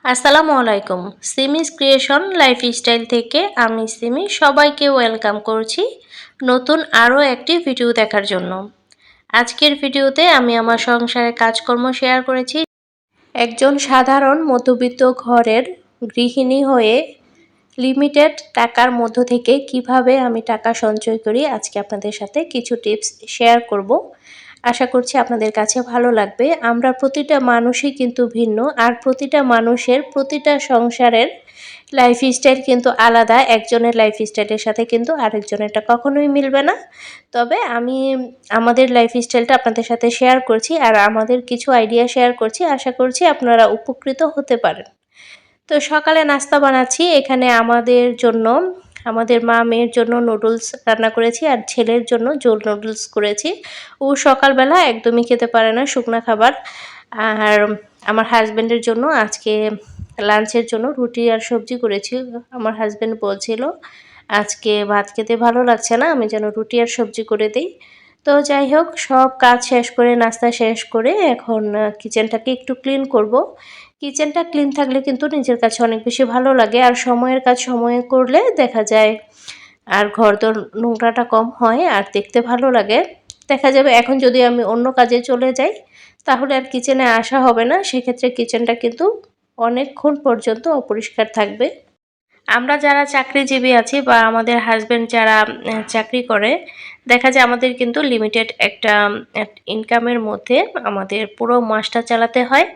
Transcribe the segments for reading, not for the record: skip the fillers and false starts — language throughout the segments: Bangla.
আসসালামু আলাইকুম। সিমিস ক্রিয়েশন লাইফস্টাইল থেকে আমি সিমি সবাইকে ওয়েলকাম করছি নতুন আরও একটি ভিডিও দেখার জন্য। আজকের ভিডিওতে আমি আমার সংসারের কাজকর্ম শেয়ার করেছি। একজন সাধারণ মধ্যবিত্ত ঘরের গৃহিণী হয়ে লিমিটেড টাকার মধ্য থেকে কিভাবে আমি টাকা সঞ্চয় করি আজকে আপনাদের সাথে কিছু টিপস শেয়ার করব। আশা করছি আপনাদের কাছে ভালো লাগবে। আমরা প্রতিটা মানুষই কিন্তু ভিন্ন, আর প্রতিটা মানুষের প্রতিটা সংসারের লাইফস্টাইল কিন্তু আলাদা। একজনের লাইফস্টাইলের সাথে কিন্তু আরেকজনেরটা কখনোই মিলবে না। তবে আমি আমাদের লাইফস্টাইলটা আপনাদের সাথে শেয়ার করছি, আর আমাদের কিছু আইডিয়া শেয়ার করছি। আশা করছি আপনারা উপকৃত হতে পারেন। তো সকালে নাস্তা বানাচ্ছি। এখানে আমাদের মা মেয়ের জন্য নুডলস রান্না করেছি, আর ছেলের জন্য ঝোল নুডলস করেছি। ও সকালবেলা একদমই খেতে পারে না শুকনা খাবার। আর আমার হাজব্যান্ডের জন্য আজকে লাঞ্চের জন্য রুটি আর সবজি করেছি। আমার হাজব্যান্ড বলছিল আজকে ভাত খেতে ভালো লাগছে না, আমি যেন রুটি আর সবজি করে দিই। তো যাই হোক, সব কাজ শেষ করে নাস্তা শেষ করে এখন কিচেনটাকে একটু ক্লিন করব। কিচেনটা ক্লিন থাকলে কিন্তু নিজের কাছে অনেক বেশি ভালো লাগে, আর সময়ের কাজ সময়ে করলে দেখা যায় আর ঘরদোর নোংরাটা কম হয় আর দেখতে ভালো লাগে। দেখা যাবে এখন যদি আমি অন্য কাজে চলে যাই তাহলে আর কিচেনে আসা হবে না, সেক্ষেত্রে কিচেনটা কিন্তু অনেকক্ষণ পর্যন্ত অপরিষ্কার থাকবে। আমরা যারা চাকরিজীবী আছি বা আমাদের হাজব্যান্ড যারা চাকরি করে, দেখা যায় আমাদের কিন্তু লিমিটেড একটা ইনকামের মধ্যে আমাদের পুরো মাসটা চালাতে হয়।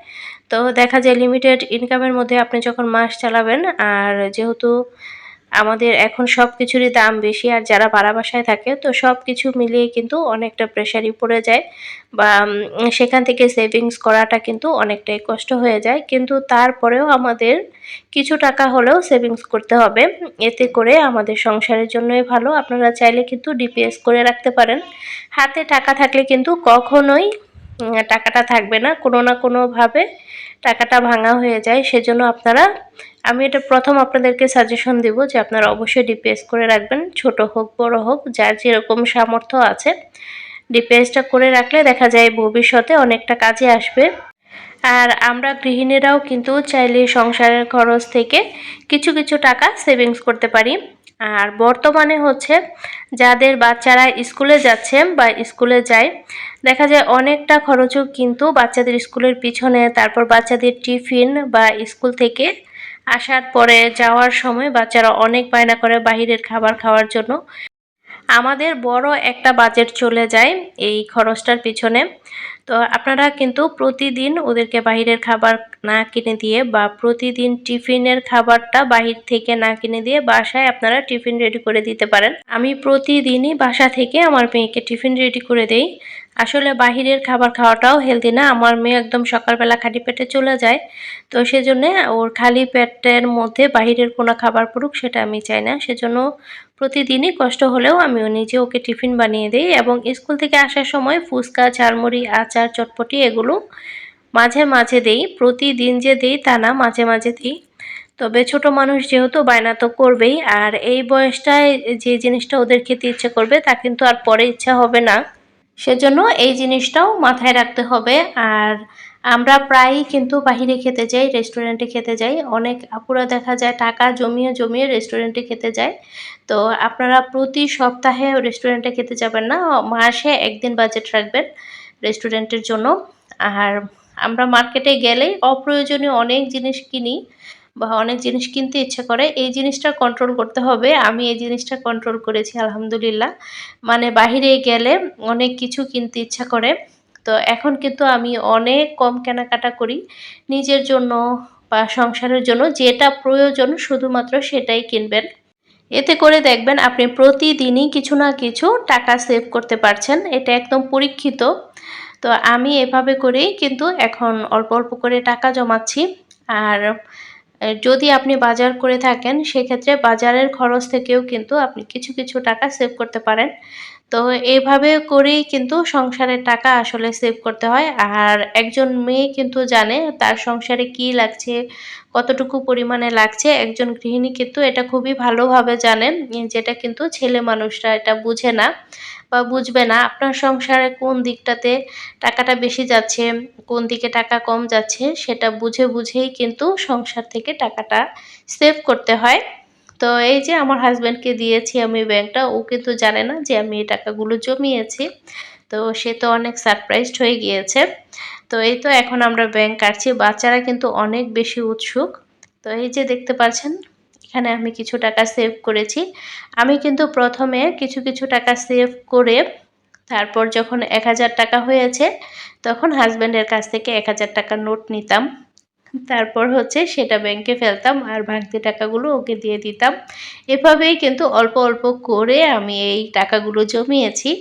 তো দেখা যায় লিমিটেড ইনকামের মধ্যে আপনি যখন মাস চালাবেন, আর যেহেতু আমাদের এখন সব কিছুরই দাম বেশি, আর যারা ভাড়া বাসায় থাকে তো সব কিছু মিলিয়ে কিন্তু অনেকটা প্রেশারই পড়ে যায়, বা সেখান থেকে সেভিংস করাটা কিন্তু অনেকটাই কষ্ট হয়ে যায়। কিন্তু তারপরেও আমাদের কিছু টাকা হলেও সেভিংস করতে হবে, এতে করে আমাদের সংসারের জন্যই ভালো। আপনারা চাইলে কিন্তু ডিপিএস করে রাখতে পারেন। হাতে টাকা থাকলে কিন্তু কখনোই টাকাটা থাকবে না, কোনো না কোনোভাবে টাকাটা ভাঙা হয়ে যায়। সেজন্য আমি এটা প্রথম আপনাদেরকে সাজেশন দিব যে আপনারা অবশ্যই ডিপিএস করে রাখবেন, ছোট হোক বড় হোক যার যেরকম সামর্থ্য আছে। ডিপিএসটা করে রাখলে দেখা যায় ভবিষ্যতে অনেকটা কাজে আসবে। আর আমরা গৃহিণীরাও কিন্তু চাইলে সংসারের খরচ থেকে কিছু কিছু টাকা সেভিংস করতে পারি। আর বর্তমানে হচ্ছে যাদের বাচ্চারা স্কুলে যাচ্ছে বা স্কুলে যায়, দেখা যায় অনেকটা খরচও কিন্তু বাচ্চাদের স্কুলের পিছনে, তারপর বাচ্চাদের টিফিন বা স্কুল থেকে আসার পরে যাওয়ার সময় বাচ্চারা অনেক বায়না করে বাহিরের খাবার খাওয়ার জন্য। আমাদের বড় একটা বাজেট চলে যায় এই খরচটার পিছনে। তো আপনারা কিন্তু প্রতিদিন ওদেরকে বাহিরের খাবার না কিনে দিয়ে, বা প্রতিদিন টিফিনের খাবারটা বাহির থেকে না কিনে দিয়ে বাসায় আপনারা টিফিন রেডি করে দিতে পারেন। আমি প্রতিদিনই বাসা থেকে আমার মেয়েকে টিফিন রেডি করে দেই। আসলে বাহিরের খাবার খাওয়াটাও হেলদি না। আমার মেয়ে একদম সকালবেলা খালি পেটে চলে যায়, তো সেজন্য ওর খালি পেটের মধ্যে বাহিরের কোনো খাবার পড়ুক সেটা আমি চাই না। সেজন্য প্রতিদিনই কষ্ট হলেও আমি নিজে ওকে টিফিন বানিয়ে দিই, এবং স্কুল থেকে আসার সময় ফুচকা, ঝালমুড়ি, আচার, চটপটি এগুলো মাঝে মাঝে দেই। প্রতিদিন যে দেই তা না, মাঝে মাঝে দিই। তবে ছোট মানুষ যেহেতু বায়না তো করবেই, আর এই বয়সটায় যে জিনিসটা ওদের খেতে ইচ্ছে করবে তা কিন্তু আর পরে ইচ্ছা হবে না। সেজন্য এই জিনিসটাও মাথায় রাখতে হবে। আর আমরা প্রায়ই কিন্তু বাহিরে খেতে যাই, রেস্টুরেন্টে খেতে যাই। অনেক আপুরা দেখা যায় টাকা জমিয়ে জমিয়ে রেস্টুরেন্টে খেতে যায়। তো আপনারা প্রতি সপ্তাহে রেস্টুরেন্টে খেতে যাবেন না, মাসে একদিন বাজেট রাখবেন রেস্টুরেন্টের জন্য। আর আমরা মার্কেটে গেলেই অপ্রয়োজনীয় অনেক জিনিস কিনি, বা অনেক জিনিস কিনতে ইচ্ছে করে। এই জিনিসটা কন্ট্রোল করতে হবে। আমি এই জিনিসটা কন্ট্রোল করেছি আলহামদুলিল্লাহ। মানে বাহিরে গেলে অনেক কিছু কিনতে ইচ্ছা করে। তো এখন কিন্তু আমি অনেক কম কেনাকাটা করি নিজের জন্য বা সংসারের জন্য। যেটা প্রয়োজন শুধুমাত্র সেটাই কিনবেন। এতে করে দেখবেন আপনি প্রতিদিনই কিছু না কিছু টাকা সেভ করতে পারছেন। এটা একদম পরীক্ষিত। তো আমি এভাবে করেই কিন্তু এখন অল্প অল্প করে টাকা জমাচ্ছি। আর যদি আপনি বাজার করে থাকেন সেক্ষেত্রে বাজারের খরচ থেকেও কিন্তু আপনি কিছু কিছু টাকা সেভ করতে পারেন। তো এইভাবে করেই কিন্তু সংসারের টাকা আসলে সেভ করতে হয়। আর একজন মেয়ে কিন্তু জানে তার সংসারে কি লাগছে, কতটুকু পরিমাণে লাগছে। একজন গৃহিণী কিন্তু এটা খুবই ভালোভাবে জানে, যেটা কিন্তু ছেলে মানুষরা এটা বুঝে না। বা বুঝবে না আপনার সংসারে কোন দিকটাতে টাকাটা বেশি যাচ্ছে, কোন দিকে টাকা কম যাচ্ছে সেটা বুঝে বুঝেই কিন্তু সংসার থেকে টাকাটা সেভ করতে হয়। তো এই যে আমার হাসব্যান্ডকে দিয়েছি আমি ব্যাংকটা, ও কিন্তু জানে না যে আমি এই টাকাগুলো জমিয়েছি। তো সে তো অনেক সারপ্রাইজড হয়ে গিয়েছে। তো এই তো এখন আমরা ব্যাংক কাটছি। বাচ্চারা কিন্তু অনেক বেশি উৎসুক। তো এই যে দেখতে পাচ্ছেন এখানে আমি কিছু টাকা সেভ করেছি। আমি কিন্তু প্রথমে কিছু টাকা সেভ করে তারপর যখন ১,০০০ টাকা হয়েছে তখন হাসব্যান্ডের কাছ থেকে ১,০০০ টাকার নোট নিতাম। তারপর হচ্ছে সেটা ব্যাংকে ফেলতাম আর বাড়তি টাকাগুলো ওকে দিয়ে দিতাম। এভাবেই কিন্তু অল্প অল্প করে আমি এই টাকাগুলো জমিয়েছি।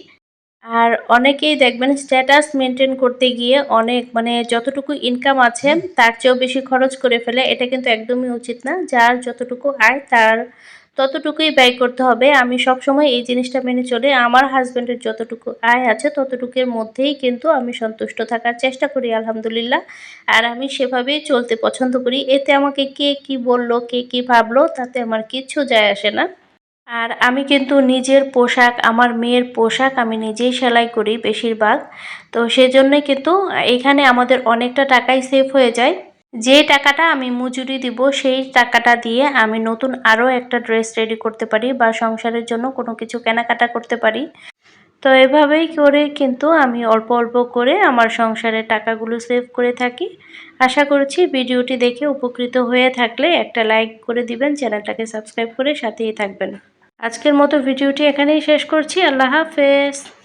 আর অনেকেই দেখবেন স্ট্যাটাস মেনটেন করতে গিয়ে অনেক মানে যতটুকু ইনকাম আছে তার চেয়েও বেশি খরচ করে ফেলে। এটা কিন্তু একদমই উচিত না। যার যতটুকু আয় তার ততটুকুই ব্যয় করতে হবে। আমি সবসময় এই জিনিসটা মেনে চলি। আমার হাসব্যান্ডের যতটুকু আয় আছে ততটুকুর মধ্যেই কিন্তু আমি সন্তুষ্ট থাকার চেষ্টা করি আলহামদুলিল্লাহ। আর আমি সেভাবেই চলতে পছন্দ করি। এতে আমাকে কে কি বলল, কে কি ভাবলো তাতে আমার কিচ্ছু যায় আসে না। আর আমি কিন্তু নিজের পোশাক, আমার মেয়ের পোশাক আমি নিজেই সেলাই করি বেশিরভাগ। তো সেজন্যই কিন্তু এখানে আমাদের অনেকটা টাকাই সেভ হয়ে যায়। যে টাকাটা আমি মজুরি দিব সেই টাকাটা দিয়ে আমি নতুন আরও একটা ড্রেস রেডি করতে পারি বা সংসারের জন্য কোনো কিছু কেনাকাটা করতে পারি। তো এভাবেই করে কিন্তু আমি অল্প অল্প করে আমার সংসারের টাকাগুলো সেভ করে থাকি। আশা করছি ভিডিওটি দেখে উপকৃত হয়ে থাকলে একটা লাইক করে দিবেন, চ্যানেলটাকে সাবস্ক্রাইব করে সাথেই থাকবেন। আজকের মতো ভিডিওটি এখানেই শেষ করছি। আল্লাহ হাফেজ।